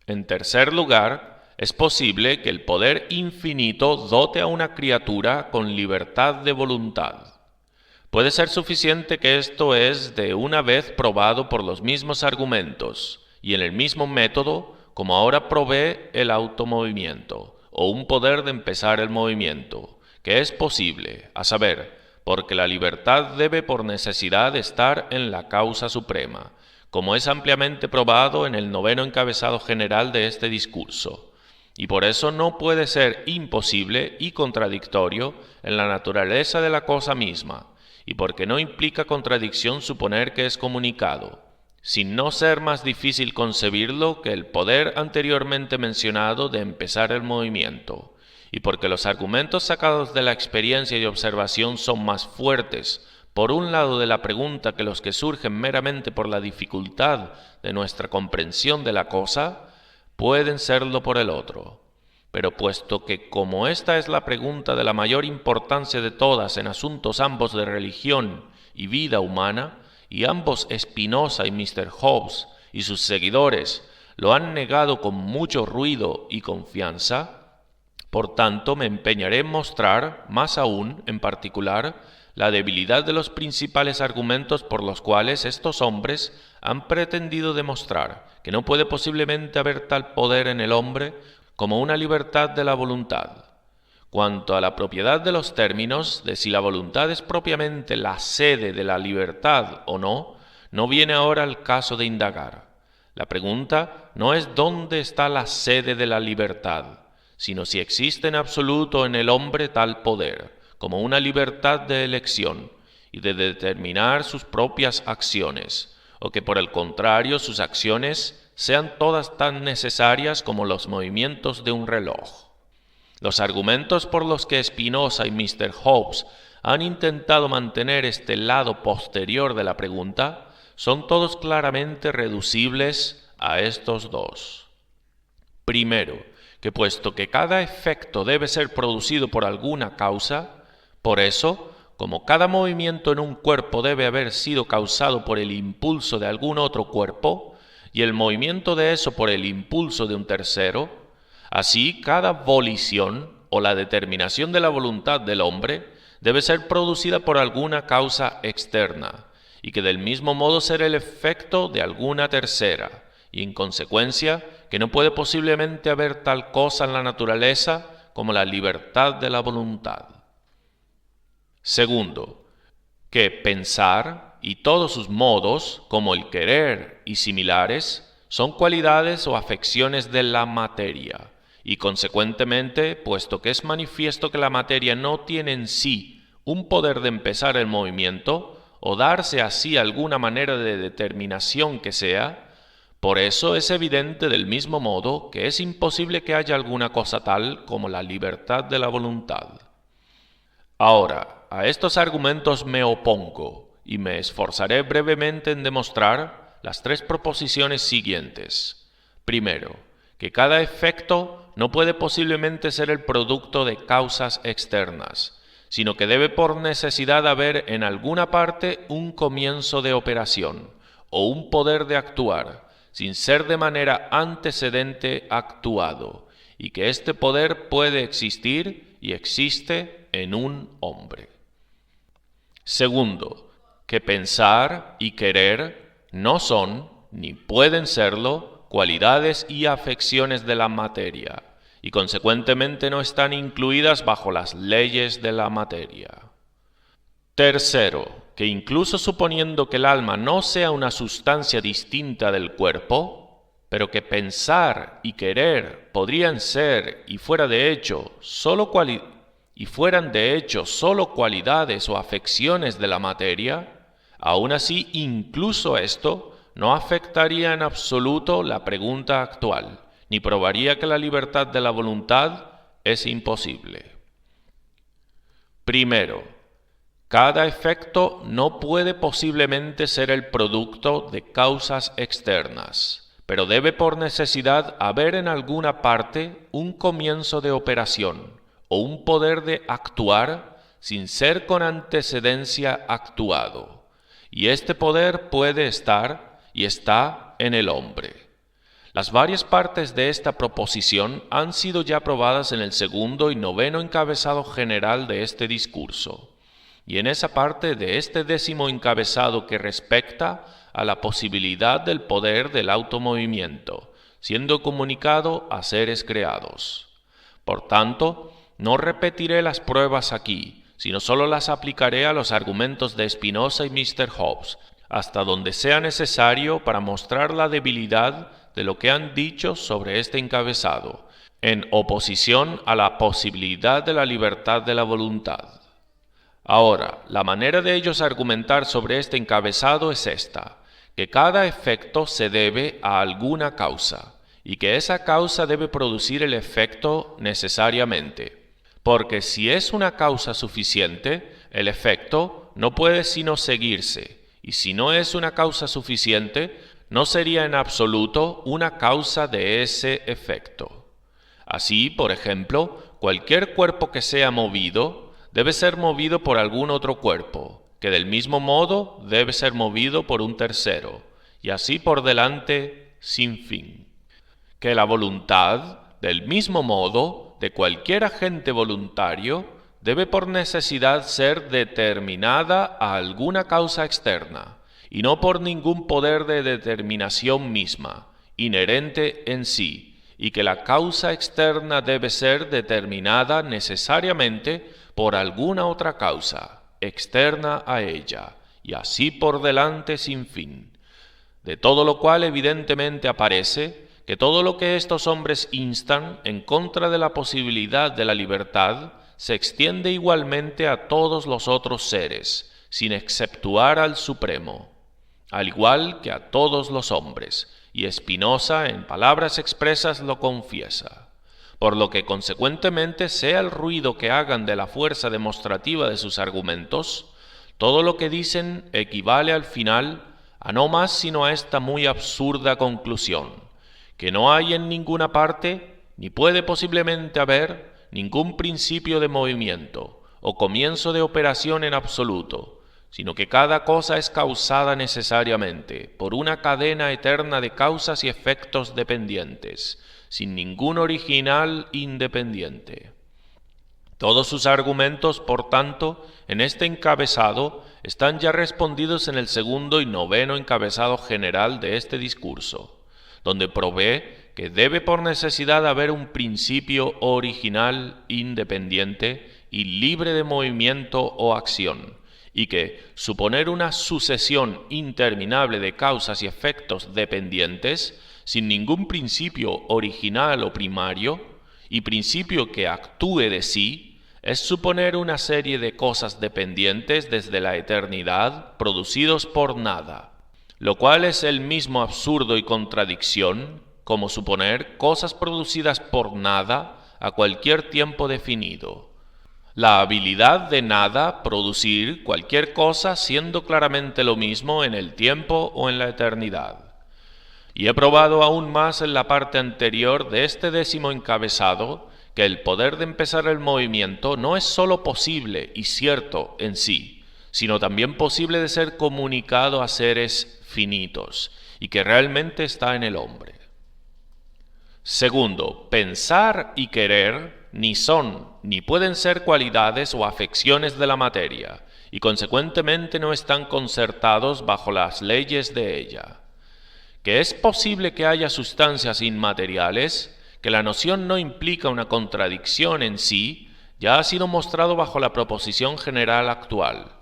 En tercer lugar, es posible que el poder infinito dote a una criatura con libertad de voluntad. Puede ser suficiente que esto es de una vez probado por los mismos argumentos y en el mismo método como ahora provee el automovimiento o un poder de empezar el movimiento, que es posible, a saber, porque la libertad debe por necesidad estar en la causa suprema, como es ampliamente probado en el noveno encabezado general de este discurso, y por eso no puede ser imposible y contradictorio en la naturaleza de la cosa misma, y porque no implica contradicción suponer que es comunicado, sin no ser más difícil concebirlo que el poder anteriormente mencionado de empezar el movimiento, y porque los argumentos sacados de la experiencia y observación son más fuertes, por un lado de la pregunta que los que surgen meramente por la dificultad de nuestra comprensión de la cosa, pueden serlo por el otro. Pero puesto que como esta es la pregunta de la mayor importancia de todas en asuntos ambos de religión y vida humana, y ambos Spinoza y Mr. Hobbes y sus seguidores lo han negado con mucho ruido y confianza, por tanto me empeñaré en mostrar, más aún, en particular, la debilidad de los principales argumentos por los cuales estos hombres han pretendido demostrar que no puede posiblemente haber tal poder en el hombre como una libertad de la voluntad. Cuanto a la propiedad de los términos, de si la voluntad es propiamente la sede de la libertad o no, no viene ahora al caso de indagar. La pregunta no es dónde está la sede de la libertad, sino si existe en absoluto en el hombre tal poder, como una libertad de elección y de determinar sus propias acciones, o que por el contrario sus acciones sean todas tan necesarias como los movimientos de un reloj. Los argumentos por los que Spinoza y Mr. Hobbes han intentado mantener este lado posterior de la pregunta son todos claramente reducibles a estos dos. Primero, que puesto que cada efecto debe ser producido por alguna causa, por eso, como cada movimiento en un cuerpo debe haber sido causado por el impulso de algún otro cuerpo, y el movimiento de eso por el impulso de un tercero, así cada volición o la determinación de la voluntad del hombre debe ser producida por alguna causa externa, y que del mismo modo ser el efecto de alguna tercera, y en consecuencia que no puede posiblemente haber tal cosa en la naturaleza como la libertad de la voluntad. Segundo, que pensar y todos sus modos, como el querer y similares, son cualidades o afecciones de la materia, y consecuentemente, puesto que es manifiesto que la materia no tiene en sí un poder de empezar el movimiento, o darse así alguna manera de determinación que sea, por eso es evidente del mismo modo que es imposible que haya alguna cosa tal como la libertad de la voluntad. Ahora, a estos argumentos me opongo, y me esforzaré brevemente en demostrar las tres proposiciones siguientes. Primero, que cada efecto no puede posiblemente ser el producto de causas externas, sino que debe por necesidad haber en alguna parte un comienzo de operación, o un poder de actuar, sin ser de manera antecedente actuado, y que este poder puede existir y existe en un hombre. Segundo, que pensar y querer no son, ni pueden serlo, cualidades y afecciones de la materia, y consecuentemente no están incluidas bajo las leyes de la materia. Tercero, que incluso suponiendo que el alma no sea una sustancia distinta del cuerpo, pero que pensar y querer podrían ser y fueran de hecho solo cualidades o afecciones de la materia, aún así incluso esto no afectaría en absoluto la pregunta actual, ni probaría que la libertad de la voluntad es imposible. Primero, cada efecto no puede posiblemente ser el producto de causas externas, pero debe por necesidad haber en alguna parte un comienzo de operación o un poder de actuar sin ser con antecedencia actuado, y este poder puede estar y está en el hombre. Las varias partes de esta proposición han sido ya probadas en el segundo y noveno encabezado general de este discurso, y en esa parte de este décimo encabezado que respecta a la posibilidad del poder del automovimiento, siendo comunicado a seres creados. Por tanto, no repetiré las pruebas aquí, sino solo las aplicaré a los argumentos de Spinoza y Mr. Hobbes, hasta donde sea necesario para mostrar la debilidad de lo que han dicho sobre este encabezado, en oposición a la posibilidad de la libertad de la voluntad. Ahora, la manera de ellos argumentar sobre este encabezado es esta, que cada efecto se debe a alguna causa, y que esa causa debe producir el efecto necesariamente, porque si es una causa suficiente, el efecto no puede sino seguirse, y si no es una causa suficiente, no sería en absoluto una causa de ese efecto. Así, por ejemplo, cualquier cuerpo que sea movido debe ser movido por algún otro cuerpo, que del mismo modo debe ser movido por un tercero, y así por delante sin fin. Que la voluntad, del mismo modo, de cualquier agente voluntario, debe por necesidad ser determinada a alguna causa externa, y no por ningún poder de determinación misma, inherente en sí, y que la causa externa debe ser determinada necesariamente por alguna otra causa, externa a ella, y así por delante sin fin. De todo lo cual evidentemente aparece que todo lo que estos hombres instan en contra de la posibilidad de la libertad se extiende igualmente a todos los otros seres, sin exceptuar al Supremo, al igual que a todos los hombres, y Spinoza en palabras expresas lo confiesa, por lo que consecuentemente sea el ruido que hagan de la fuerza demostrativa de sus argumentos, todo lo que dicen equivale al final a no más sino a esta muy absurda conclusión, que no hay en ninguna parte, ni puede posiblemente haber, ningún principio de movimiento o comienzo de operación en absoluto, sino que cada cosa es causada necesariamente por una cadena eterna de causas y efectos dependientes, sin ningún original independiente. Todos sus argumentos, por tanto, en este encabezado, están ya respondidos en el segundo y noveno encabezado general de este discurso, donde provee que debe por necesidad haber un principio original, independiente y libre de movimiento o acción, y que suponer una sucesión interminable de causas y efectos dependientes, sin ningún principio original o primario, y principio que actúe de sí, es suponer una serie de cosas dependientes desde la eternidad, producidos por nada, lo cual es el mismo absurdo y contradicción, como suponer cosas producidas por nada a cualquier tiempo definido. La habilidad de nada producir cualquier cosa siendo claramente lo mismo en el tiempo o en la eternidad. Y he probado aún más en la parte anterior de este décimo encabezado que el poder de empezar el movimiento no es sólo posible y cierto en sí, sino también posible de ser comunicado a seres finitos, y que realmente está en el hombre. Segundo, pensar y querer ni son ni pueden ser cualidades o afecciones de la materia, y consecuentemente no están concertados bajo las leyes de ella. Que es posible que haya sustancias inmateriales, que la noción no implica una contradicción en sí, ya ha sido mostrado bajo la proposición general actual.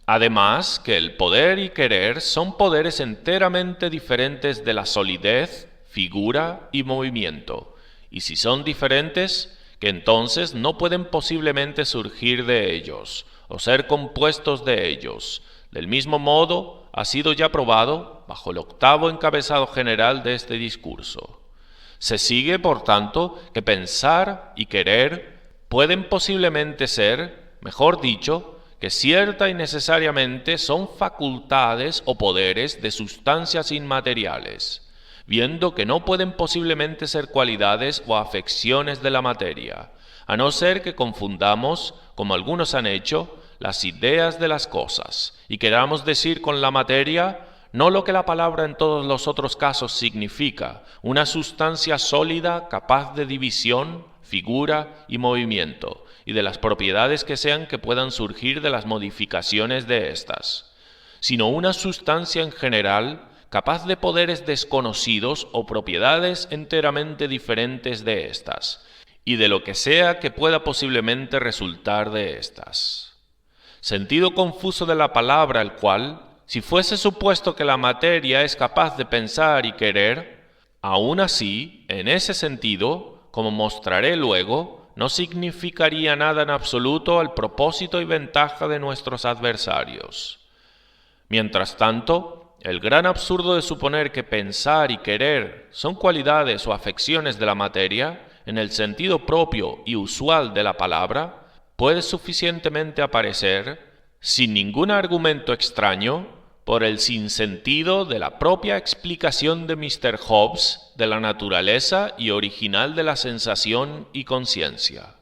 Además, que el poder y querer son poderes enteramente diferentes de la solidez, figura y movimiento, y si son diferentes, que entonces no pueden posiblemente surgir de ellos, o ser compuestos de ellos. Del mismo modo, ha sido ya probado bajo el octavo encabezado general de este discurso. Se sigue, por tanto, que pensar y querer pueden posiblemente ser, mejor dicho, que cierta y necesariamente son facultades o poderes de sustancias inmateriales, viendo que no pueden posiblemente ser cualidades o afecciones de la materia, a no ser que confundamos, como algunos han hecho, las ideas de las cosas, y queramos decir con la materia no lo que la palabra en todos los otros casos significa, una sustancia sólida capaz de división, figura y movimiento, y de las propiedades que sean que puedan surgir de las modificaciones de éstas, sino una sustancia en general capaz de poderes desconocidos o propiedades enteramente diferentes de éstas, y de lo que sea que pueda posiblemente resultar de éstas. Sentido confuso de la palabra, el cual, si fuese supuesto que la materia es capaz de pensar y querer, aún así, en ese sentido, como mostraré luego, no significaría nada en absoluto al propósito y ventaja de nuestros adversarios. Mientras tanto, el gran absurdo de suponer que pensar y querer son cualidades o afecciones de la materia, en el sentido propio y usual de la palabra, puede suficientemente aparecer, sin ningún argumento extraño, por el sinsentido de la propia explicación de Mr. Hobbes de la naturaleza y original de la sensación y conciencia.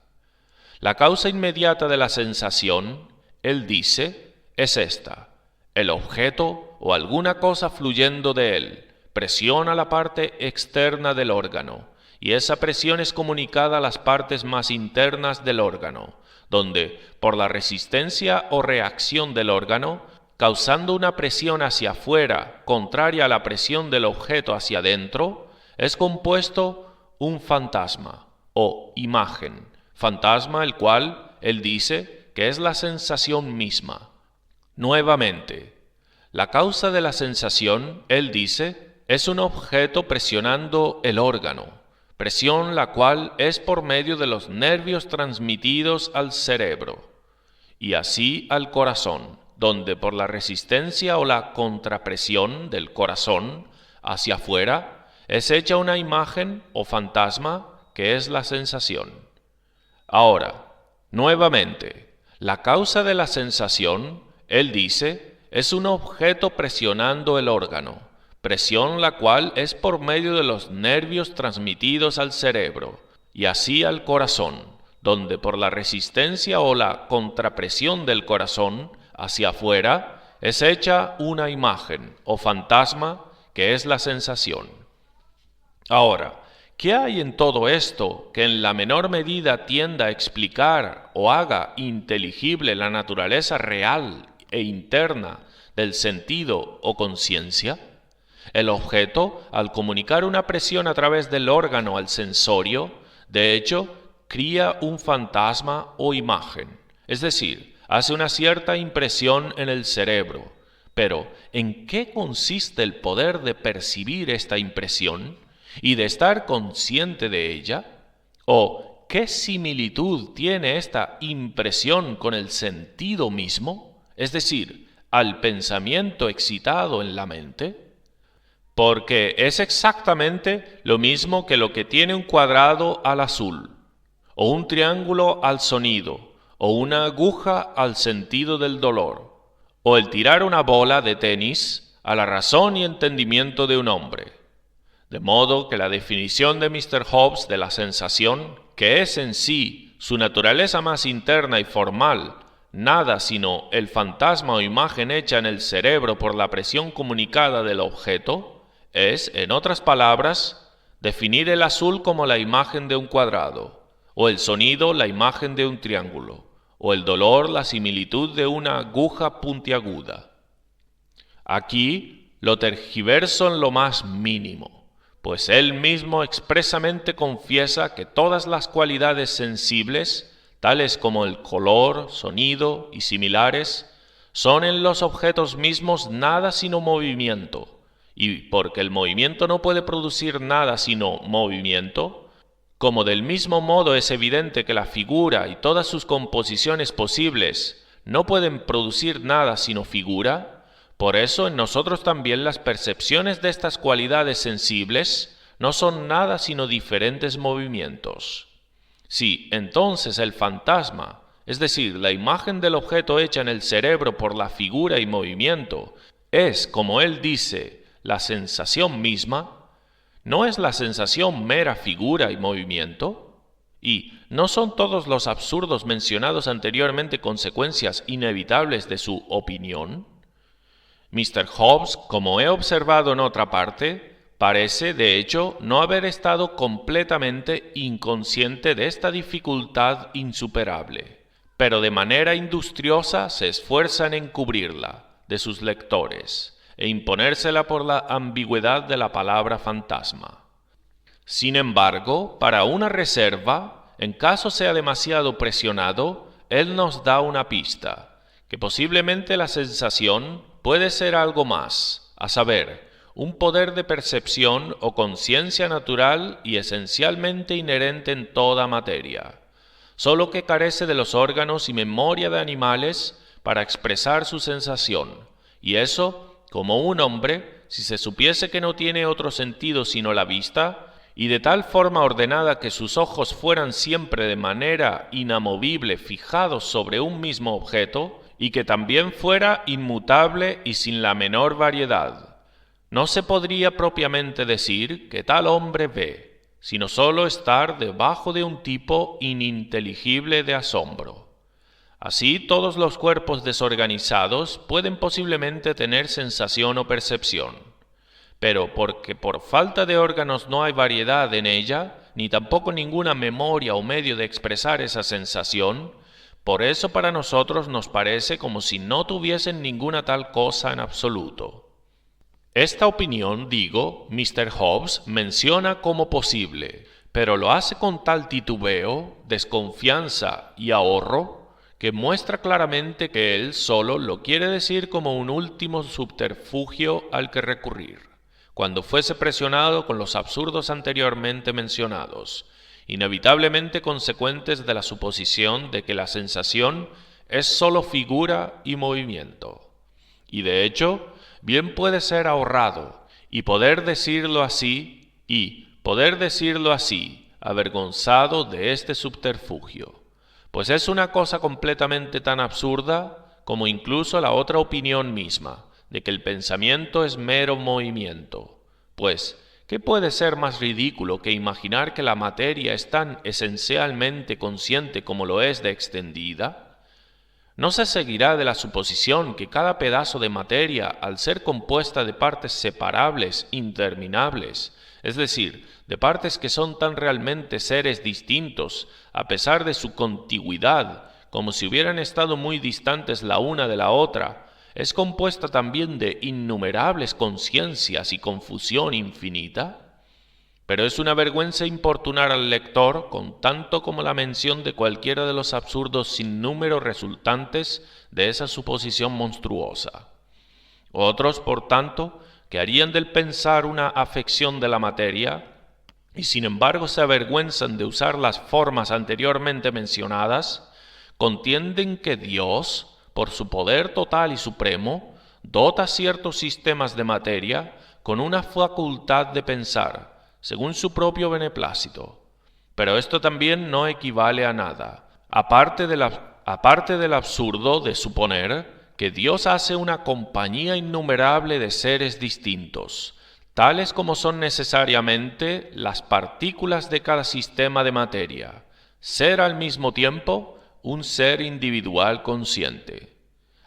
La causa inmediata de la sensación, él dice, es esta: el objeto o alguna cosa fluyendo de él presiona la parte externa del órgano, y esa presión es comunicada a las partes más internas del órgano, donde, por la resistencia o reacción del órgano, causando una presión hacia afuera contraria a la presión del objeto hacia adentro, es compuesto un fantasma o imagen, fantasma el cual, él dice, que es la sensación misma. Nuevamente, la causa de la sensación, él dice, es un objeto presionando el órgano, presión la cual es por medio de los nervios transmitidos al cerebro, y así al corazón, donde por la resistencia o la contrapresión del corazón hacia afuera es hecha una imagen o fantasma que es la sensación. Ahora, nuevamente, la causa de la sensación, él dice, es un objeto presionando el órgano, presión la cual es por medio de los nervios transmitidos al cerebro, y así al corazón, donde por la resistencia o la contrapresión del corazón hacia afuera es hecha una imagen o fantasma que es la sensación. Ahora, ¿qué hay en todo esto que en la menor medida tienda a explicar o haga inteligible la naturaleza real e interna del sentido o conciencia? El objeto, al comunicar una presión a través del órgano al sensorio, de hecho, cría un fantasma o imagen, es decir, hace una cierta impresión en el cerebro. Pero, ¿en qué consiste el poder de percibir esta impresión y de estar consciente de ella? ¿O qué similitud tiene esta impresión con el sentido mismo, es decir, al pensamiento excitado en la mente? Porque es exactamente lo mismo que lo que tiene un cuadrado al azul, o un triángulo al sonido, o una aguja al sentido del dolor, o el tirar una bola de tenis a la razón y entendimiento de un hombre. De modo que la definición de Mr. Hobbes de la sensación, que es en sí su naturaleza más interna y formal, nada sino el fantasma o imagen hecha en el cerebro por la presión comunicada del objeto, es, en otras palabras, definir el azul como la imagen de un cuadrado, o el sonido la imagen de un triángulo, o el dolor la similitud de una aguja puntiaguda. Aquí lo tergiverso en lo más mínimo, pues él mismo expresamente confiesa que todas las cualidades sensibles, tales como el color, sonido y similares, son en los objetos mismos nada sino movimiento, y porque el movimiento no puede producir nada sino movimiento, como del mismo modo es evidente que la figura y todas sus composiciones posibles no pueden producir nada sino figura, por eso en nosotros también las percepciones de estas cualidades sensibles no son nada sino diferentes movimientos. Si entonces el fantasma, es decir, la imagen del objeto hecha en el cerebro por la figura y movimiento, es, como él dice, la sensación misma, ¿no es la sensación mera figura y movimiento? ¿Y no son todos los absurdos mencionados anteriormente consecuencias inevitables de su opinión? Mr. Hobbes, como he observado en otra parte, parece, de hecho, no haber estado completamente inconsciente de esta dificultad insuperable, pero de manera industriosa se esfuerza en encubrirla de sus lectores e imponérsela por la ambigüedad de la palabra fantasma. Sin embargo, para una reserva, en caso sea demasiado presionado, él nos da una pista, que posiblemente la sensación puede ser algo más, a saber, un poder de percepción o conciencia natural y esencialmente inherente en toda materia, solo que carece de los órganos y memoria de animales para expresar su sensación, y eso, como un hombre, si se supiese que no tiene otro sentido sino la vista, y de tal forma ordenada que sus ojos fueran siempre de manera inamovible fijados sobre un mismo objeto, y que también fuera inmutable y sin la menor variedad. No se podría propiamente decir que tal hombre ve, sino sólo estar debajo de un tipo ininteligible de asombro. Así, todos los cuerpos desorganizados pueden posiblemente tener sensación o percepción, pero porque por falta de órganos no hay variedad en ella, ni tampoco ninguna memoria o medio de expresar esa sensación, por eso para nosotros nos parece como si no tuviesen ninguna tal cosa en absoluto. Esta opinión, digo, Mr. Hobbes menciona como posible, pero lo hace con tal titubeo, desconfianza y ahorro, que muestra claramente que él solo lo quiere decir como un último subterfugio al que recurrir, cuando fuese presionado con los absurdos anteriormente mencionados, inevitablemente consecuentes de la suposición de que la sensación es sólo figura y movimiento. Y de hecho, bien puede ser ahorrado, poder decirlo así, avergonzado de este subterfugio, pues es una cosa completamente tan absurda como incluso la otra opinión misma, de que el pensamiento es mero movimiento, pues, ¿qué puede ser más ridículo que imaginar que la materia es tan esencialmente consciente como lo es de extendida? No se seguirá de la suposición que cada pedazo de materia, al ser compuesta de partes separables, interminables, es decir, de partes que son tan realmente seres distintos, a pesar de su contigüidad, como si hubieran estado muy distantes la una de la otra, es compuesta también de innumerables conciencias y confusión infinita? Pero es una vergüenza importunar al lector con tanto como la mención de cualquiera de los absurdos sin número resultantes de esa suposición monstruosa. Otros, por tanto, que harían del pensar una afección de la materia, y sin embargo se avergüenzan de usar las formas anteriormente mencionadas, contienden que Dios, por su poder total y supremo, dota ciertos sistemas de materia con una facultad de pensar, según su propio beneplácito. Pero esto también no equivale a nada, aparte del absurdo de suponer que Dios hace una compañía innumerable de seres distintos, tales como son necesariamente las partículas de cada sistema de materia, ser al mismo tiempo un ser individual consciente.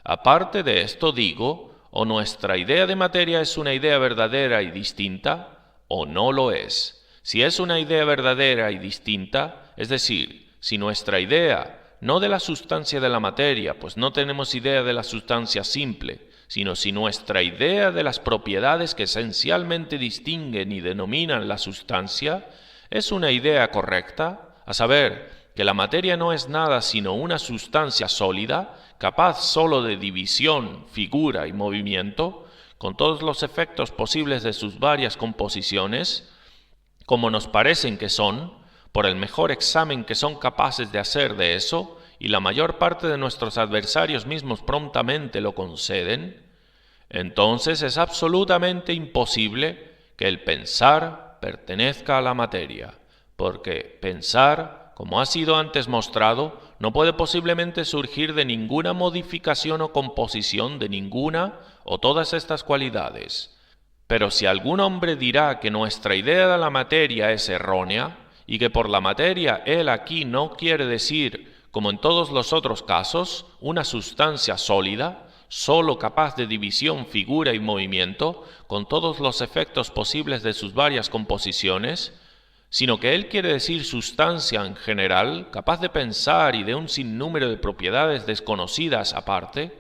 Aparte de esto digo, o nuestra idea de materia es una idea verdadera y distinta, o no lo es. Si es una idea verdadera y distinta, es decir, si nuestra idea, no de la sustancia de la materia, pues no tenemos idea de la sustancia simple, sino si nuestra idea de las propiedades que esencialmente distinguen y denominan la sustancia, es una idea correcta, a saber, que la materia no es nada sino una sustancia sólida, capaz sólo de división, figura y movimiento, con todos los efectos posibles de sus varias composiciones, como nos parecen que son, por el mejor examen que son capaces de hacer de eso, y la mayor parte de nuestros adversarios mismos prontamente lo conceden, entonces es absolutamente imposible que el pensar pertenezca a la materia, porque pensar, como ha sido antes mostrado, no puede posiblemente surgir de ninguna modificación o composición de ninguna o todas estas cualidades. Pero si algún hombre dirá que nuestra idea de la materia es errónea, y que por la materia él aquí no quiere decir, como en todos los otros casos, una sustancia sólida, sólo capaz de división, figura y movimiento, con todos los efectos posibles de sus varias composiciones, sino que él quiere decir sustancia en general, capaz de pensar y de un sinnúmero de propiedades desconocidas aparte,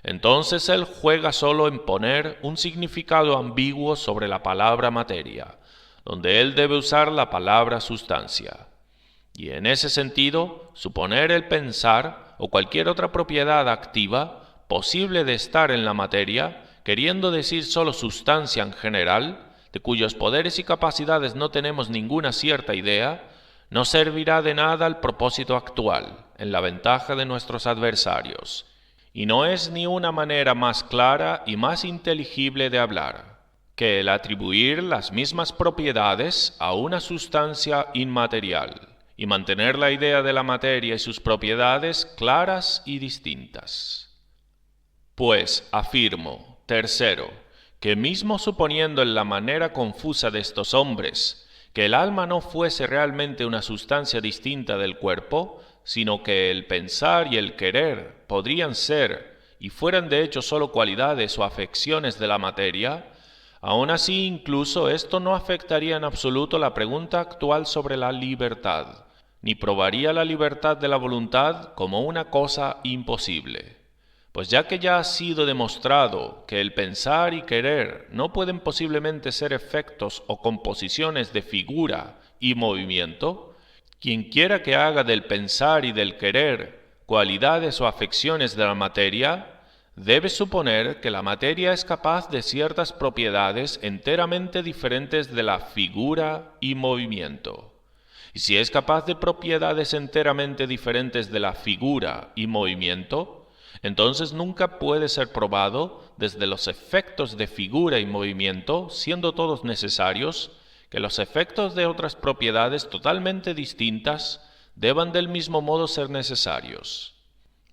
entonces él juega solo en poner un significado ambiguo sobre la palabra materia, donde él debe usar la palabra sustancia. Y en ese sentido, suponer el pensar o cualquier otra propiedad activa posible de estar en la materia, queriendo decir solo sustancia en general, de cuyos poderes y capacidades no tenemos ninguna cierta idea, no servirá de nada al propósito actual, en la ventaja de nuestros adversarios, y no es ni una manera más clara y más inteligible de hablar que el atribuir las mismas propiedades a una sustancia inmaterial y mantener la idea de la materia y sus propiedades claras y distintas. Pues afirmo, tercero, que mismo suponiendo en la manera confusa de estos hombres que el alma no fuese realmente una sustancia distinta del cuerpo, sino que el pensar y el querer podrían ser y fueran de hecho sólo cualidades o afecciones de la materia, aún así incluso esto no afectaría en absoluto la pregunta actual sobre la libertad, ni probaría la libertad de la voluntad como una cosa imposible. Pues ya que ya ha sido demostrado que el pensar y querer no pueden posiblemente ser efectos o composiciones de figura y movimiento, quienquiera que haga del pensar y del querer cualidades o afecciones de la materia, debe suponer que la materia es capaz de ciertas propiedades enteramente diferentes de la figura y movimiento. Y si es capaz de propiedades enteramente diferentes de la figura y movimiento, entonces nunca puede ser probado desde los efectos de figura y movimiento, siendo todos necesarios, que los efectos de otras propiedades totalmente distintas deban del mismo modo ser necesarios.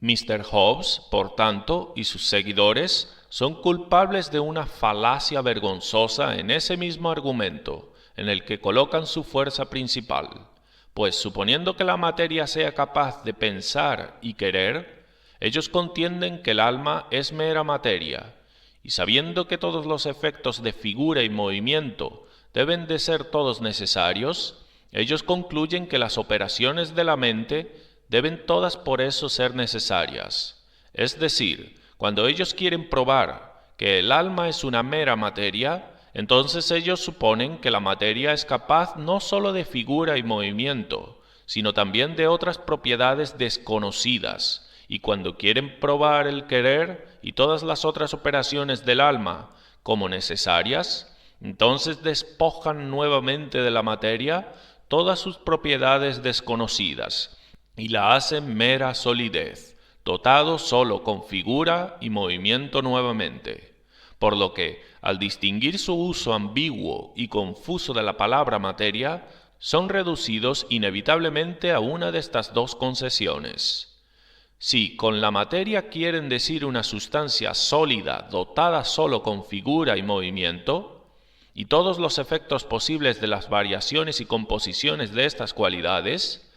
Mr. Hobbes, por tanto, y sus seguidores son culpables de una falacia vergonzosa en ese mismo argumento, en el que colocan su fuerza principal, pues suponiendo que la materia sea capaz de pensar y querer, ellos contienden que el alma es mera materia, y sabiendo que todos los efectos de figura y movimiento deben de ser todos necesarios, ellos concluyen que las operaciones de la mente deben todas por eso ser necesarias. Es decir, cuando ellos quieren probar que el alma es una mera materia, entonces ellos suponen que la materia es capaz no sólo de figura y movimiento, sino también de otras propiedades desconocidas, y cuando quieren probar el querer y todas las otras operaciones del alma como necesarias, entonces despojan nuevamente de la materia todas sus propiedades desconocidas y la hacen mera solidez, dotado sólo con figura y movimiento nuevamente. Por lo que, al distinguir su uso ambiguo y confuso de la palabra materia, son reducidos inevitablemente a una de estas dos concesiones. Si con la materia quieren decir una sustancia sólida dotada sólo con figura y movimiento, y todos los efectos posibles de las variaciones y composiciones de estas cualidades,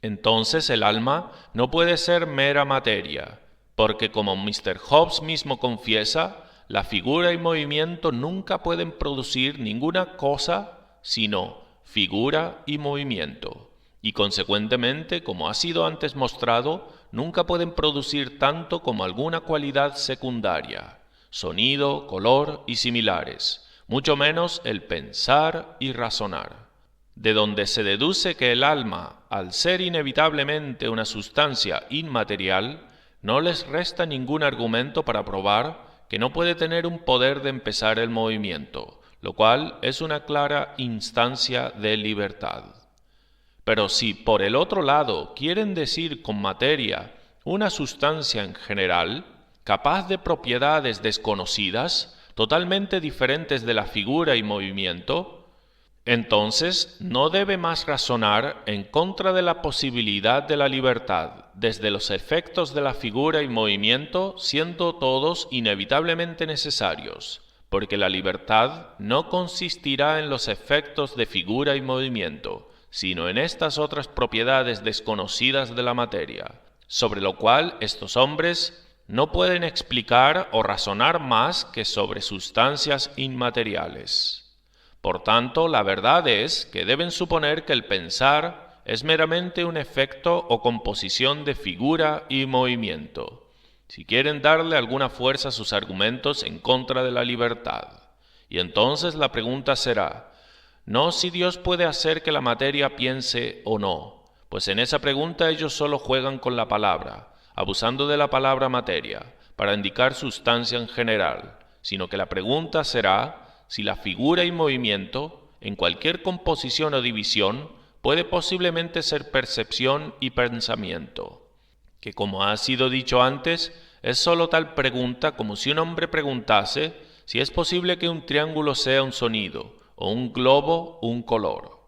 entonces el alma no puede ser mera materia, porque como Mr. Hobbes mismo confiesa, la figura y movimiento nunca pueden producir ninguna cosa sino figura y movimiento, y consecuentemente, como ha sido antes mostrado, nunca pueden producir tanto como alguna cualidad secundaria, sonido, color y similares, mucho menos el pensar y razonar. De donde se deduce que el alma, al ser inevitablemente una sustancia inmaterial, no les resta ningún argumento para probar que no puede tener un poder de empezar el movimiento, lo cual es una clara instancia de libertad. Pero si por el otro lado quieren decir con materia una sustancia en general, capaz de propiedades desconocidas, totalmente diferentes de la figura y movimiento, entonces no debe más razonar en contra de la posibilidad de la libertad, desde los efectos de la figura y movimiento siendo todos inevitablemente necesarios, porque la libertad no consistirá en los efectos de figura y movimiento, sino en estas otras propiedades desconocidas de la materia, sobre lo cual estos hombres no pueden explicar o razonar más que sobre sustancias inmateriales. Por tanto, la verdad es que deben suponer que el pensar es meramente un efecto o composición de figura y movimiento, si quieren darle alguna fuerza a sus argumentos en contra de la libertad. Y entonces la pregunta será, no si Dios puede hacer que la materia piense o no, pues en esa pregunta ellos solo juegan con la palabra, abusando de la palabra materia, para indicar sustancia en general, sino que la pregunta será si la figura y movimiento, en cualquier composición o división, puede posiblemente ser percepción y pensamiento, que como ha sido dicho antes, es sólo tal pregunta como si un hombre preguntase si es posible que un triángulo sea un sonido, o un globo un color.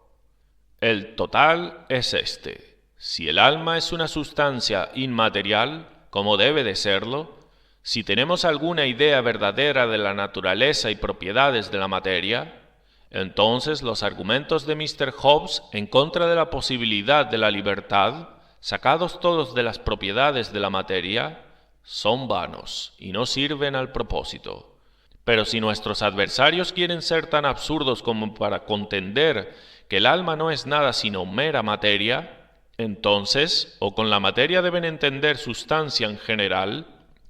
El total es este. Si el alma es una sustancia inmaterial, como debe de serlo, si tenemos alguna idea verdadera de la naturaleza y propiedades de la materia, entonces los argumentos de Mr. Hobbes en contra de la posibilidad de la libertad, sacados todos de las propiedades de la materia, son vanos y no sirven al propósito. Pero si nuestros adversarios quieren ser tan absurdos como para contender que el alma no es nada sino mera materia, entonces, o con la materia deben entender sustancia en general,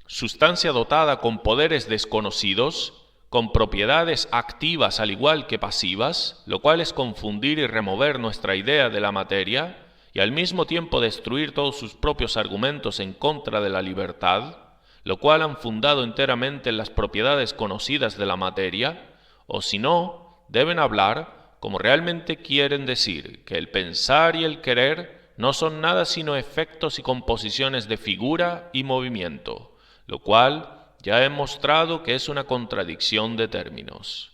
sustancia dotada con poderes desconocidos, con propiedades activas al igual que pasivas, lo cual es confundir y remover nuestra idea de la materia, y al mismo tiempo destruir todos sus propios argumentos en contra de la libertad, lo cual han fundado enteramente en las propiedades conocidas de la materia, o si no, deben hablar como realmente quieren decir, que el pensar y el querer no son nada sino efectos y composiciones de figura y movimiento, lo cual ya he mostrado que es una contradicción de términos.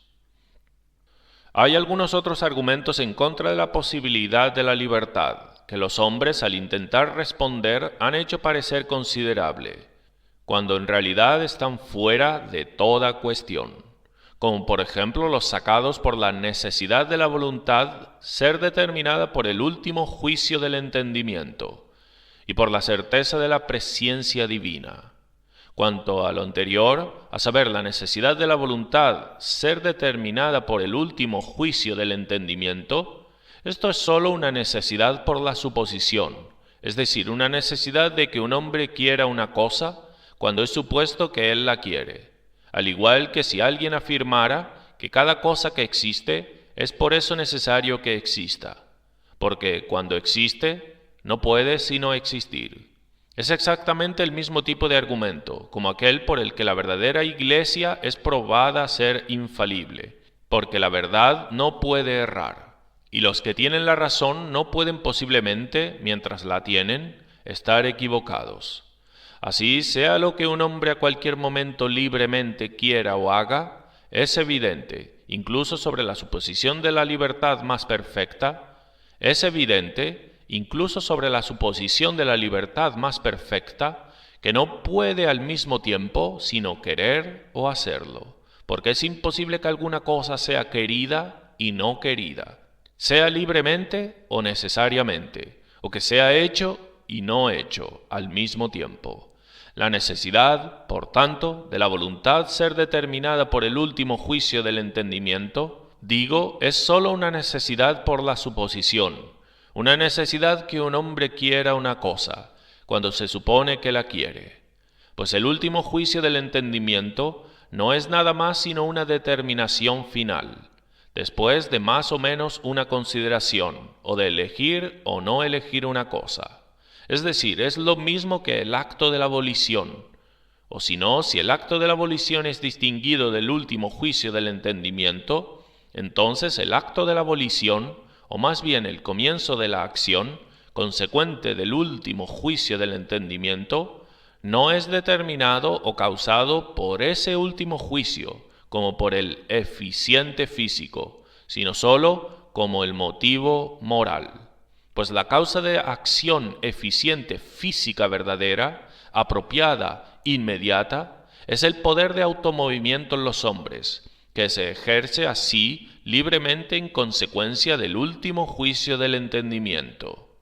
Hay algunos otros argumentos en contra de la posibilidad de la libertad, que los hombres al intentar responder han hecho parecer considerable, cuando en realidad están fuera de toda cuestión, como por ejemplo los sacados por la necesidad de la voluntad ser determinada por el último juicio del entendimiento, y por la certeza de la presciencia divina. Cuanto a lo anterior, a saber, la necesidad de la voluntad ser determinada por el último juicio del entendimiento, esto es sólo una necesidad por la suposición, es decir, una necesidad de que un hombre quiera una cosa cuando es supuesto que él la quiere, al igual que si alguien afirmara que cada cosa que existe es por eso necesario que exista, porque cuando existe no puede sino existir. Es exactamente el mismo tipo de argumento, como aquel por el que la verdadera Iglesia es probada a ser infalible, porque la verdad no puede errar, y los que tienen la razón no pueden posiblemente, mientras la tienen, estar equivocados. Así, sea lo que un hombre a cualquier momento libremente quiera o haga, es evidente, incluso sobre la suposición de la libertad más perfecta, es evidente, incluso sobre la suposición de la libertad más perfecta, que no puede al mismo tiempo sino querer o hacerlo, porque es imposible que alguna cosa sea querida y no querida, sea libremente o necesariamente, o que sea hecho y no hecho al mismo tiempo. La necesidad, por tanto, de la voluntad ser determinada por el último juicio del entendimiento, digo, es sólo una necesidad por la suposición, una necesidad que un hombre quiera una cosa, cuando se supone que la quiere. Pues el último juicio del entendimiento no es nada más sino una determinación final, después de más o menos una consideración, o de elegir o no elegir una cosa. Es decir, es lo mismo que el acto de la volición, o si no, si el acto de la volición es distinguido del último juicio del entendimiento, entonces el acto de la volición, o más bien el comienzo de la acción, consecuente del último juicio del entendimiento, no es determinado o causado por ese último juicio, como por el eficiente físico, sino sólo como el motivo moral. Pues la causa de acción eficiente física verdadera, apropiada, inmediata, es el poder de automovimiento en los hombres, que se ejerce así libremente en consecuencia del último juicio del entendimiento.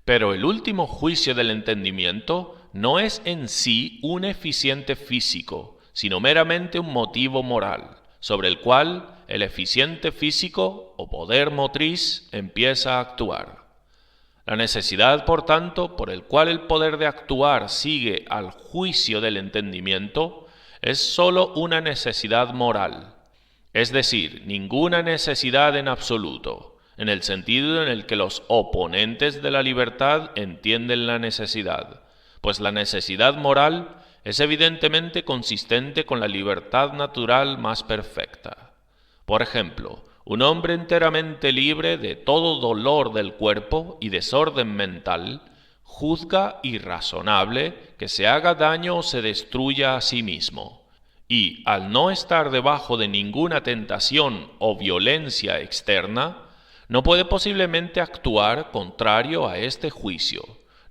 Pero el último juicio del entendimiento no es en sí un eficiente físico, sino meramente un motivo moral, sobre el cual el eficiente físico o poder motriz empieza a actuar. La necesidad, por tanto, por el cual el poder de actuar sigue al juicio del entendimiento, es sólo una necesidad moral, es decir, ninguna necesidad en absoluto, en el sentido en el que los oponentes de la libertad entienden la necesidad, pues la necesidad moral es evidentemente consistente con la libertad natural más perfecta. Por ejemplo, un hombre enteramente libre de todo dolor del cuerpo y desorden mental, juzga irrazonable que se haga daño o se destruya a sí mismo, y al no estar debajo de ninguna tentación o violencia externa, no puede posiblemente actuar contrario a este juicio,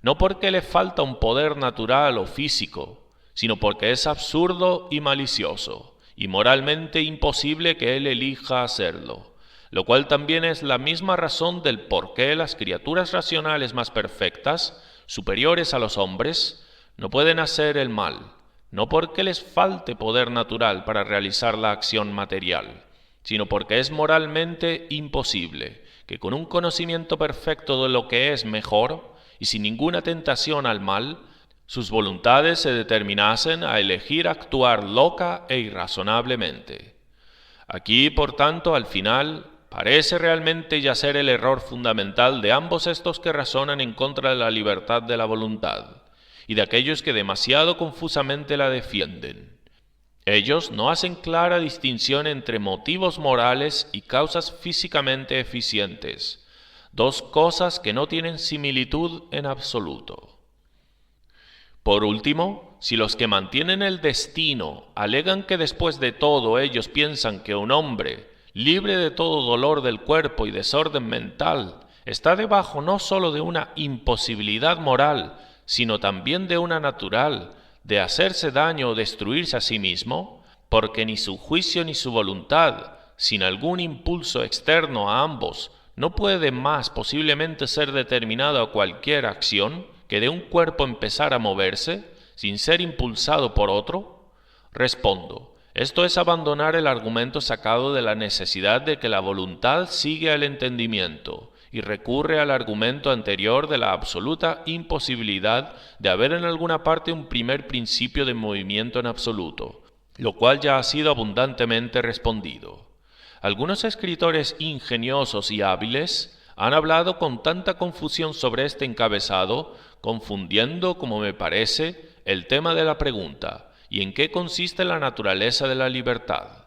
no porque le falta un poder natural o físico, sino porque es absurdo y malicioso, y moralmente imposible que él elija hacerlo, lo cual también es la misma razón del por qué las criaturas racionales más perfectas, superiores a los hombres, no pueden hacer el mal, no porque les falte poder natural para realizar la acción material, sino porque es moralmente imposible que con un conocimiento perfecto de lo que es mejor y sin ninguna tentación al mal, sus voluntades se determinasen a elegir actuar loca e irrazonablemente. Aquí, por tanto, al final, parece realmente yacer el error fundamental de ambos estos que razonan en contra de la libertad de la voluntad, y de aquellos que demasiado confusamente la defienden. Ellos no hacen clara distinción entre motivos morales y causas físicamente eficientes, dos cosas que no tienen similitud en absoluto. Por último, si los que mantienen el destino alegan que después de todo ellos piensan que un hombre, libre de todo dolor del cuerpo y desorden mental, está debajo no sólo de una imposibilidad moral, sino también de una natural, de hacerse daño o destruirse a sí mismo, porque ni su juicio ni su voluntad, sin algún impulso externo a ambos, no puede más posiblemente ser determinado a cualquier acción que de un cuerpo empezar a moverse, sin ser impulsado por otro? Respondo, esto es abandonar el argumento sacado de la necesidad de que la voluntad sigue al entendimiento, y recurre al argumento anterior de la absoluta imposibilidad de haber en alguna parte un primer principio de movimiento en absoluto, lo cual ya ha sido abundantemente respondido. Algunos escritores ingeniosos y hábiles han hablado con tanta confusión sobre este encabezado, confundiendo, como me parece, el tema de la pregunta, y en qué consiste la naturaleza de la libertad.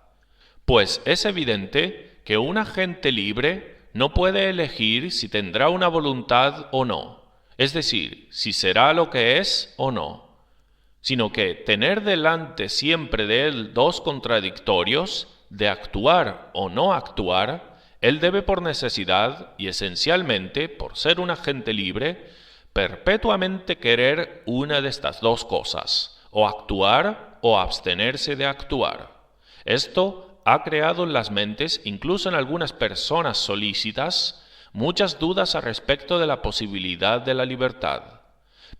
Pues es evidente que un agente libre no puede elegir si tendrá una voluntad o no, es decir, si será lo que es o no, sino que tener delante siempre de él dos contradictorios, de actuar o no actuar, él debe por necesidad y esencialmente por ser un agente libre, perpetuamente querer una de estas dos cosas, o actuar o abstenerse de actuar. Esto ha creado en las mentes, incluso en algunas personas solícitas, muchas dudas al respecto de la posibilidad de la libertad.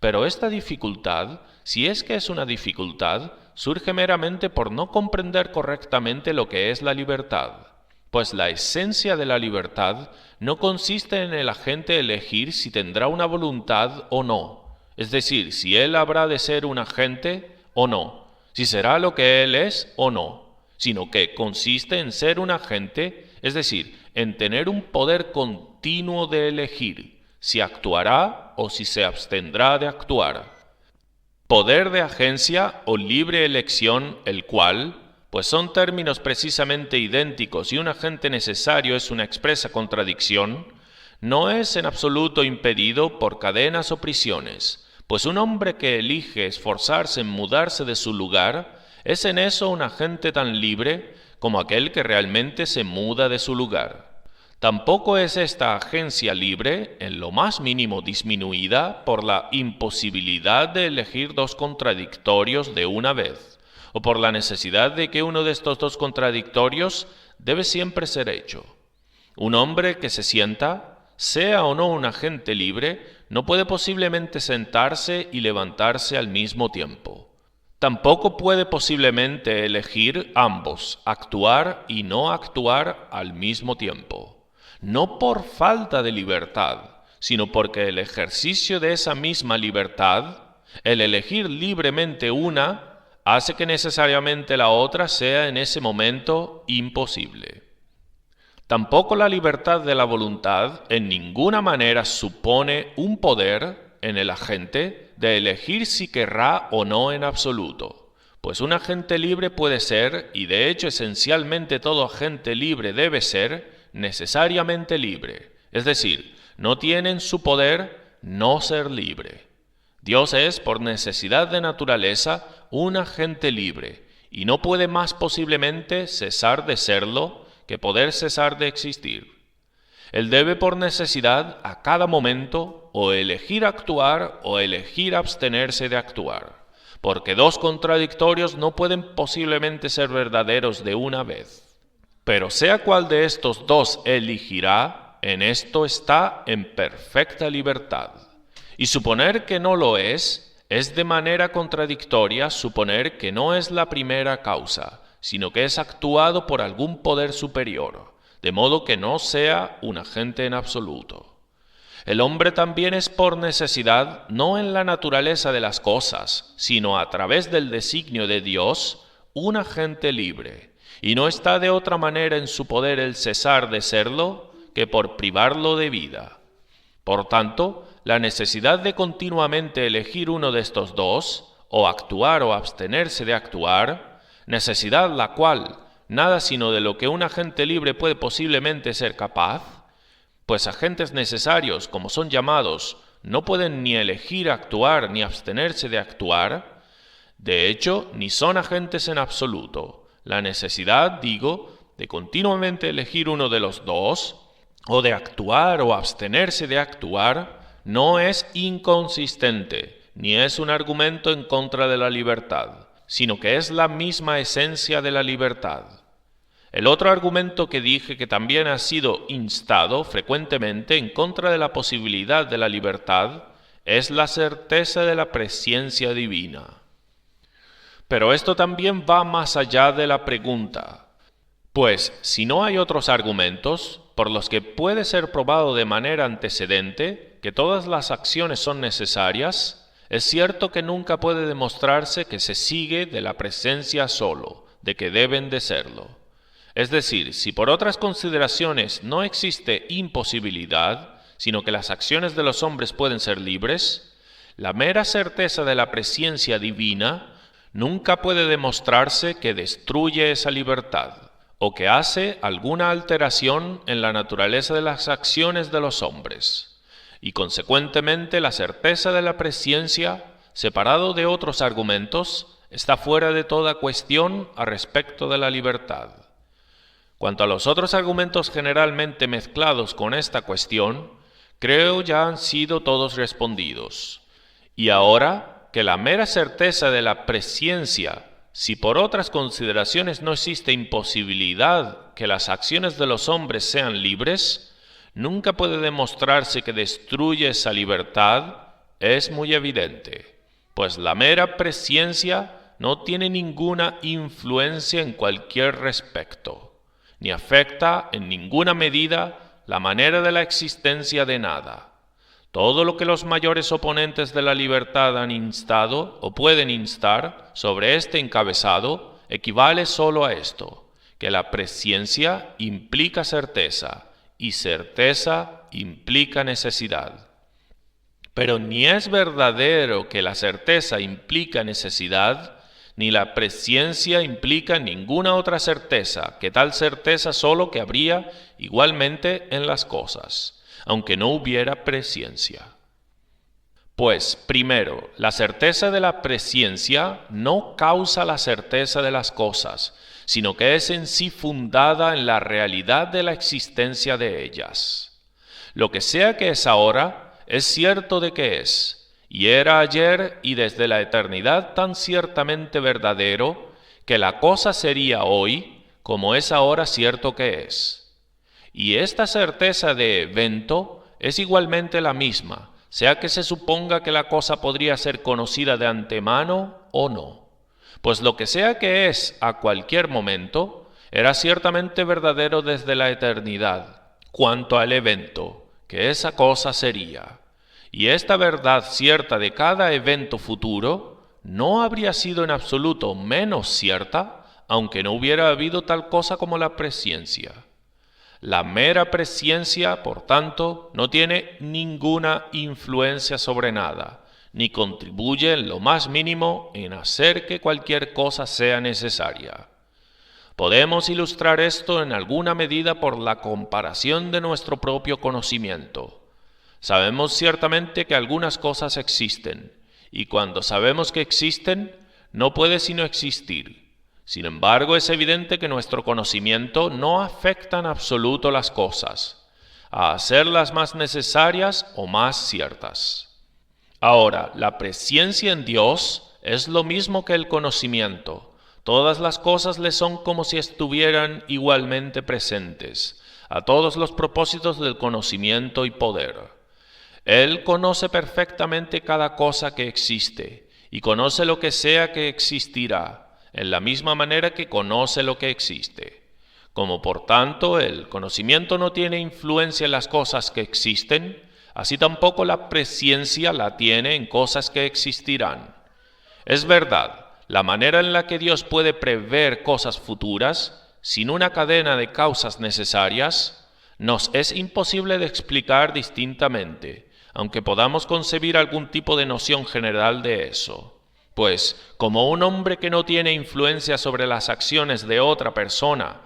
Pero esta dificultad, si es que es una dificultad, surge meramente por no comprender correctamente lo que es la libertad, pues la esencia de la libertad no consiste en el agente elegir si tendrá una voluntad o no, es decir, si él habrá de ser un agente o no, si será lo que él es o no, sino que consiste en ser un agente, es decir, en tener un poder continuo de elegir si actuará o si se abstendrá de actuar. Poder de agencia o libre elección, el cual, pues son términos precisamente idénticos y un agente necesario es una expresa contradicción, no es en absoluto impedido por cadenas o prisiones, pues un hombre que elige esforzarse en mudarse de su lugar, es en eso un agente tan libre como aquel que realmente se muda de su lugar. Tampoco es esta agencia libre, en lo más mínimo disminuida, por la imposibilidad de elegir dos contradictorios de una vez, o por la necesidad de que uno de estos dos contradictorios debe siempre ser hecho. Un hombre que se sienta, sea o no un agente libre, no puede posiblemente sentarse y levantarse al mismo tiempo. Tampoco puede posiblemente elegir ambos, actuar y no actuar al mismo tiempo. No por falta de libertad, sino porque el ejercicio de esa misma libertad, el elegir libremente una, hace que necesariamente la otra sea en ese momento imposible. Tampoco la libertad de la voluntad en ninguna manera supone un poder en el agente de elegir si querrá o no en absoluto, pues un agente libre puede ser, y de hecho esencialmente todo agente libre debe ser, necesariamente libre, es decir, no tiene en su poder no ser libre. Dios es, por necesidad de naturaleza, un agente libre, y no puede más posiblemente cesar de serlo que poder cesar de existir. Él debe por necesidad a cada momento o elegir actuar o elegir abstenerse de actuar, porque dos contradictorios no pueden posiblemente ser verdaderos de una vez. Pero sea cual de estos dos elegirá, en esto está en perfecta libertad. Y suponer que no lo es de manera contradictoria suponer que no es la primera causa, sino que es actuado por algún poder superior, de modo que no sea un agente en absoluto. El hombre también es por necesidad, no en la naturaleza de las cosas, sino a través del designio de Dios, un agente libre, y no está de otra manera en su poder el cesar de serlo que por privarlo de vida. Por tanto, la necesidad de continuamente elegir uno de estos dos, o actuar o abstenerse de actuar, necesidad la cual nada sino de lo que un agente libre puede posiblemente ser capaz, pues agentes necesarios, como son llamados, no pueden ni elegir actuar ni abstenerse de actuar, de hecho, ni son agentes en absoluto. La necesidad, digo, de continuamente elegir uno de los dos, o de actuar o abstenerse de actuar, no es inconsistente, ni es un argumento en contra de la libertad, sino que es la misma esencia de la libertad. El otro argumento que dije que también ha sido instado frecuentemente en contra de la posibilidad de la libertad es la certeza de la presciencia divina. Pero esto también va más allá de la pregunta, pues si no hay otros argumentos por los que puede ser probado de manera antecedente que todas las acciones son necesarias, es cierto que nunca puede demostrarse que se sigue de la presencia solo, de que deben de serlo. Es decir, si por otras consideraciones no existe imposibilidad, sino que las acciones de los hombres pueden ser libres, la mera certeza de la presciencia divina nunca puede demostrarse que destruye esa libertad, o que hace alguna alteración en la naturaleza de las acciones de los hombres, y consecuentemente la certeza de la presciencia, separado de otros argumentos, está fuera de toda cuestión a respecto de la libertad. Cuanto a los otros argumentos generalmente mezclados con esta cuestión, creo ya han sido todos respondidos. Y ahora que la mera certeza de la presciencia, si por otras consideraciones no existe imposibilidad que las acciones de los hombres sean libres, nunca puede demostrarse que destruye esa libertad, es muy evidente, pues la mera presciencia no tiene ninguna influencia en cualquier respecto, ni afecta en ninguna medida la manera de la existencia de nada. Todo lo que los mayores oponentes de la libertad han instado o pueden instar sobre este encabezado equivale solo a esto, que la presciencia implica certeza y certeza implica necesidad. Pero ni es verdadero que la certeza implica necesidad, ni la presciencia implica ninguna otra certeza, que tal certeza solo que habría igualmente en las cosas, aunque no hubiera presciencia. Pues, primero, la certeza de la presciencia no causa la certeza de las cosas, sino que es en sí fundada en la realidad de la existencia de ellas. Lo que sea que es ahora, es cierto de que es, y era ayer y desde la eternidad tan ciertamente verdadero, que la cosa sería hoy, como es ahora cierto que es. Y esta certeza de evento es igualmente la misma, sea que se suponga que la cosa podría ser conocida de antemano o no. Pues lo que sea que es a cualquier momento, era ciertamente verdadero desde la eternidad, cuanto al evento, que esa cosa sería. Y esta verdad cierta de cada evento futuro, no habría sido en absoluto menos cierta, aunque no hubiera habido tal cosa como la presciencia. La mera presciencia, por tanto, no tiene ninguna influencia sobre nada, ni contribuye en lo más mínimo en hacer que cualquier cosa sea necesaria. Podemos ilustrar esto en alguna medida por la comparación de nuestro propio conocimiento. Sabemos ciertamente que algunas cosas existen, y cuando sabemos que existen, no puede sino existir. Sin embargo, es evidente que nuestro conocimiento no afecta en absoluto las cosas, a hacerlas más necesarias o más ciertas. Ahora, la presciencia en Dios es lo mismo que el conocimiento. Todas las cosas le son como si estuvieran igualmente presentes, a todos los propósitos del conocimiento y poder. Él conoce perfectamente cada cosa que existe, y conoce lo que sea que existirá, en la misma manera que conoce lo que existe. Como por tanto el conocimiento no tiene influencia en las cosas que existen, así tampoco la presciencia la tiene en cosas que existirán. Es verdad, la manera en la que Dios puede prever cosas futuras, sin una cadena de causas necesarias, nos es imposible de explicar distintamente, aunque podamos concebir algún tipo de noción general de eso. Pues, como un hombre que no tiene influencia sobre las acciones de otra persona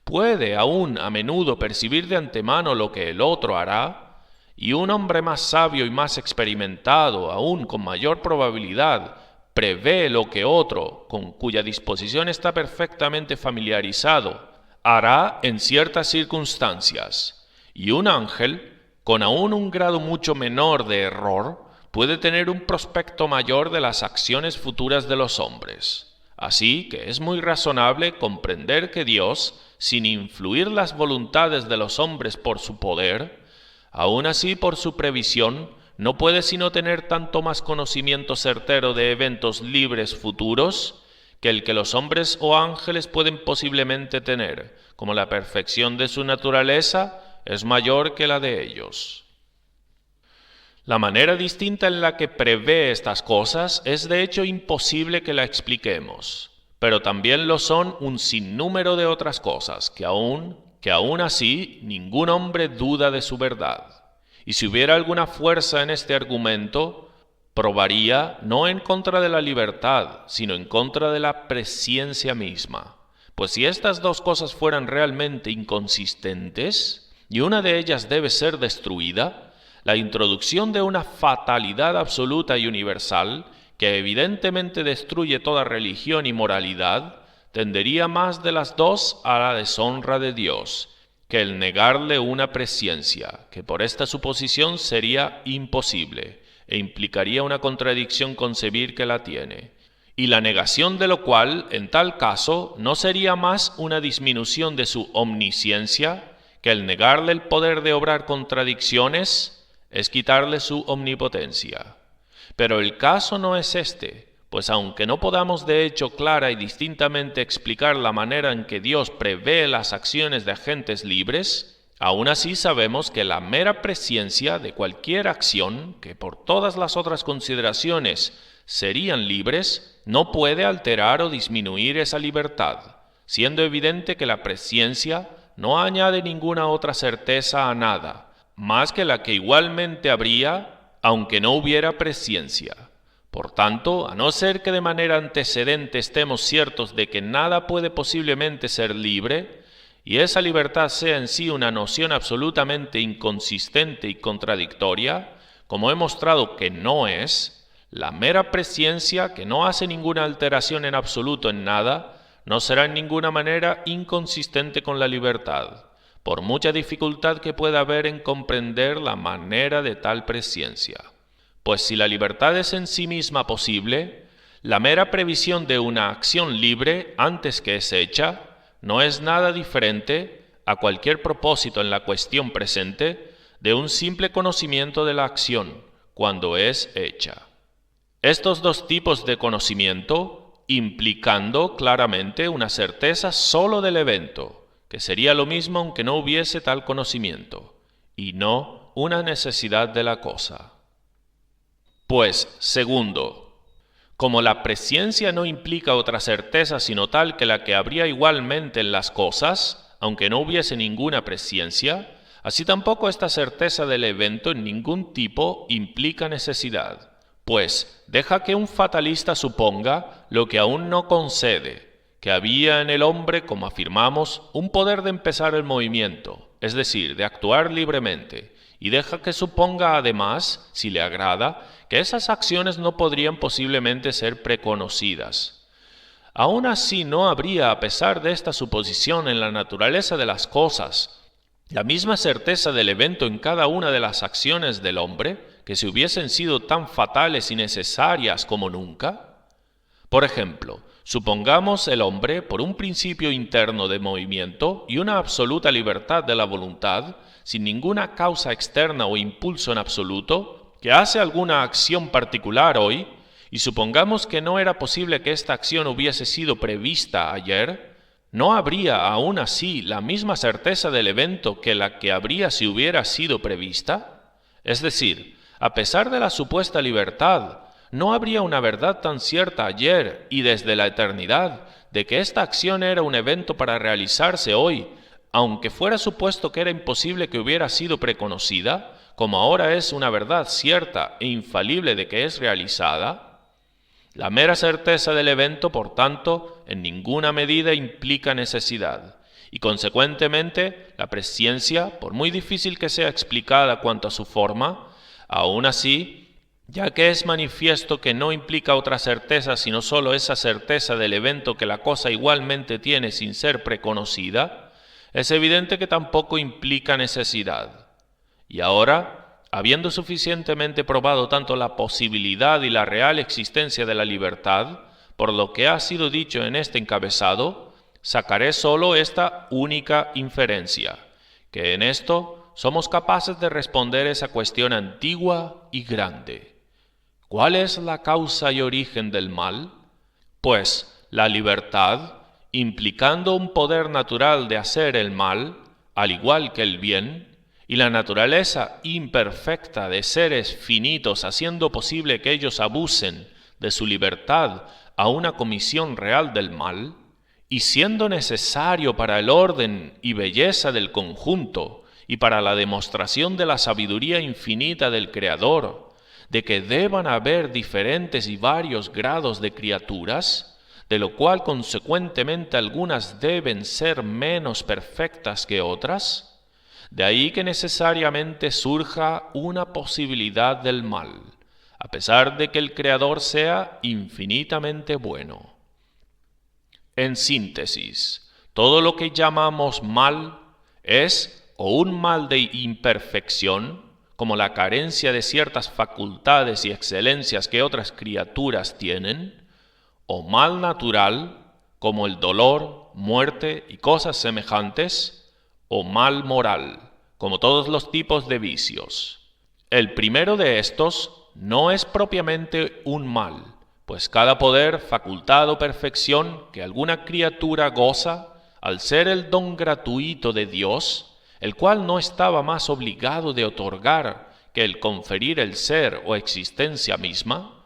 puede aún a menudo percibir de antemano lo que el otro hará, y un hombre más sabio y más experimentado, aún con mayor probabilidad, prevé lo que otro, con cuya disposición está perfectamente familiarizado, hará en ciertas circunstancias, y un ángel, con aún un grado mucho menor de error, puede tener un prospecto mayor de las acciones futuras de los hombres. Así que es muy razonable comprender que Dios, sin influir las voluntades de los hombres por su poder, aún así por su previsión, no puede sino tener tanto más conocimiento certero de eventos libres futuros que el que los hombres o ángeles pueden posiblemente tener, como la perfección de su naturaleza es mayor que la de ellos. La manera distinta en la que prevé estas cosas es de hecho imposible que la expliquemos, pero también lo son un sinnúmero de otras cosas que aún así ningún hombre duda de su verdad. Y si hubiera alguna fuerza en este argumento, probaría no en contra de la libertad, sino en contra de la presciencia misma. Pues si estas dos cosas fueran realmente inconsistentes, y una de ellas debe ser destruida, la introducción de una fatalidad absoluta y universal, que evidentemente destruye toda religión y moralidad, tendería más de las dos a la deshonra de Dios, que el negarle una presciencia, que por esta suposición sería imposible, e implicaría una contradicción concebir que la tiene, y la negación de lo cual, en tal caso, no sería más una disminución de su omnisciencia, que el negarle el poder de obrar contradicciones es quitarle su omnipotencia. Pero el caso no es este, pues aunque no podamos de hecho clara y distintamente explicar la manera en que Dios prevé las acciones de agentes libres, aún así sabemos que la mera presciencia de cualquier acción, que por todas las otras consideraciones serían libres, no puede alterar o disminuir esa libertad, siendo evidente que la presciencia no añade ninguna otra certeza a nada, más que la que igualmente habría, aunque no hubiera presciencia. Por tanto, a no ser que de manera antecedente estemos ciertos de que nada puede posiblemente ser libre, y esa libertad sea en sí una noción absolutamente inconsistente y contradictoria, como he mostrado que no es, la mera presciencia, que no hace ninguna alteración en absoluto en nada, no será en ninguna manera inconsistente con la libertad, por mucha dificultad que pueda haber en comprender la manera de tal presciencia. Pues si la libertad es en sí misma posible, la mera previsión de una acción libre antes que es hecha no es nada diferente, a cualquier propósito en la cuestión presente, de un simple conocimiento de la acción, cuando es hecha. Estos dos tipos de conocimiento, implicando claramente una certeza solo del evento, que sería lo mismo aunque no hubiese tal conocimiento, y no una necesidad de la cosa. Pues, segundo, como la presciencia no implica otra certeza sino tal que la que habría igualmente en las cosas, aunque no hubiese ninguna presciencia, así tampoco esta certeza del evento en ningún tipo implica necesidad, pues deja que un fatalista suponga lo que aún no concede, que había en el hombre, como afirmamos, un poder de empezar el movimiento, es decir, de actuar libremente, y deja que suponga además, si le agrada, que esas acciones no podrían posiblemente ser preconocidas. Aún así no habría, a pesar de esta suposición en la naturaleza de las cosas, la misma certeza del evento en cada una de las acciones del hombre, que si hubiesen sido tan fatales y necesarias como nunca. Por ejemplo, supongamos el hombre, por un principio interno de movimiento y una absoluta libertad de la voluntad, sin ninguna causa externa o impulso en absoluto, que hace alguna acción particular hoy, y supongamos que no era posible que esta acción hubiese sido prevista ayer, ¿no habría aún así la misma certeza del evento que la que habría si hubiera sido prevista? Es decir, a pesar de la supuesta libertad, ¿no habría una verdad tan cierta ayer y desde la eternidad de que esta acción era un evento para realizarse hoy, aunque fuera supuesto que era imposible que hubiera sido preconocida, como ahora es una verdad cierta e infalible de que es realizada? La mera certeza del evento, por tanto, en ninguna medida implica necesidad, y consecuentemente la presciencia, por muy difícil que sea explicada cuanto a su forma, aún así, ya que es manifiesto que no implica otra certeza sino sólo esa certeza del evento que la cosa igualmente tiene sin ser preconocida, es evidente que tampoco implica necesidad. Y ahora, habiendo suficientemente probado tanto la posibilidad y la real existencia de la libertad, por lo que ha sido dicho en este encabezado, sacaré sólo esta única inferencia, que en esto somos capaces de responder esa cuestión antigua y grande. ¿Cuál es la causa y origen del mal? Pues la libertad, implicando un poder natural de hacer el mal, al igual que el bien, y la naturaleza imperfecta de seres finitos haciendo posible que ellos abusen de su libertad a una comisión real del mal, y siendo necesario para el orden y belleza del conjunto y para la demostración de la sabiduría infinita del Creador, de que deban haber diferentes y varios grados de criaturas, de lo cual consecuentemente algunas deben ser menos perfectas que otras, de ahí que necesariamente surja una posibilidad del mal, a pesar de que el Creador sea infinitamente bueno. En síntesis, todo lo que llamamos mal es o un mal de imperfección, como la carencia de ciertas facultades y excelencias que otras criaturas tienen, o mal natural, como el dolor, muerte y cosas semejantes, o mal moral, como todos los tipos de vicios. El primero de estos no es propiamente un mal, pues cada poder, facultad o perfección que alguna criatura goza, al ser el don gratuito de Dios, el cual no estaba más obligado de otorgar que el conferir el ser o existencia misma,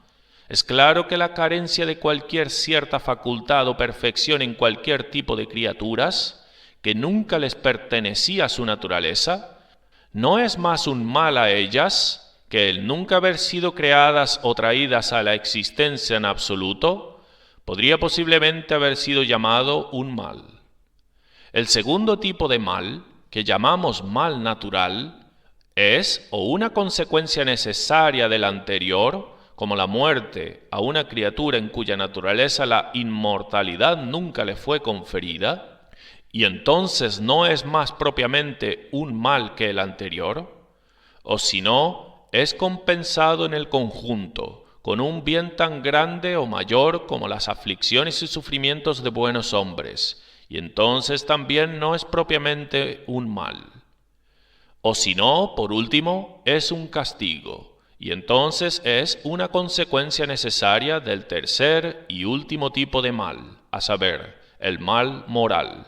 es claro que la carencia de cualquier cierta facultad o perfección en cualquier tipo de criaturas, que nunca les pertenecía a su naturaleza, no es más un mal a ellas que el nunca haber sido creadas o traídas a la existencia en absoluto, podría posiblemente haber sido llamado un mal. El segundo tipo de mal, que llamamos mal natural, es o una consecuencia necesaria del anterior, como la muerte a una criatura en cuya naturaleza la inmortalidad nunca le fue conferida, y entonces no es más propiamente un mal que el anterior, o si no, es compensado en el conjunto, con un bien tan grande o mayor como las aflicciones y sufrimientos de buenos hombres, y entonces también no es propiamente un mal. O si no, por último, es un castigo, y entonces es una consecuencia necesaria del tercer y último tipo de mal, a saber, el mal moral.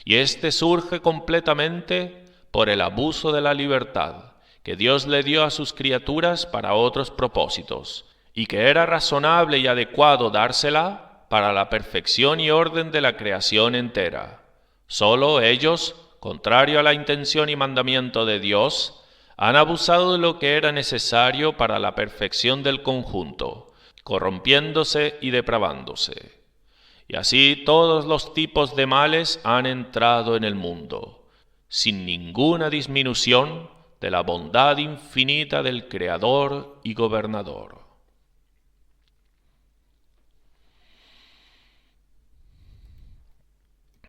Y este surge completamente por el abuso de la libertad, que Dios le dio a sus criaturas para otros propósitos, y que era razonable y adecuado dársela para la perfección y orden de la creación entera. Solo ellos, contrario a la intención y mandamiento de Dios, han abusado de lo que era necesario para la perfección del conjunto, corrompiéndose y depravándose. Y así todos los tipos de males han entrado en el mundo, sin ninguna disminución de la bondad infinita del Creador y Gobernador.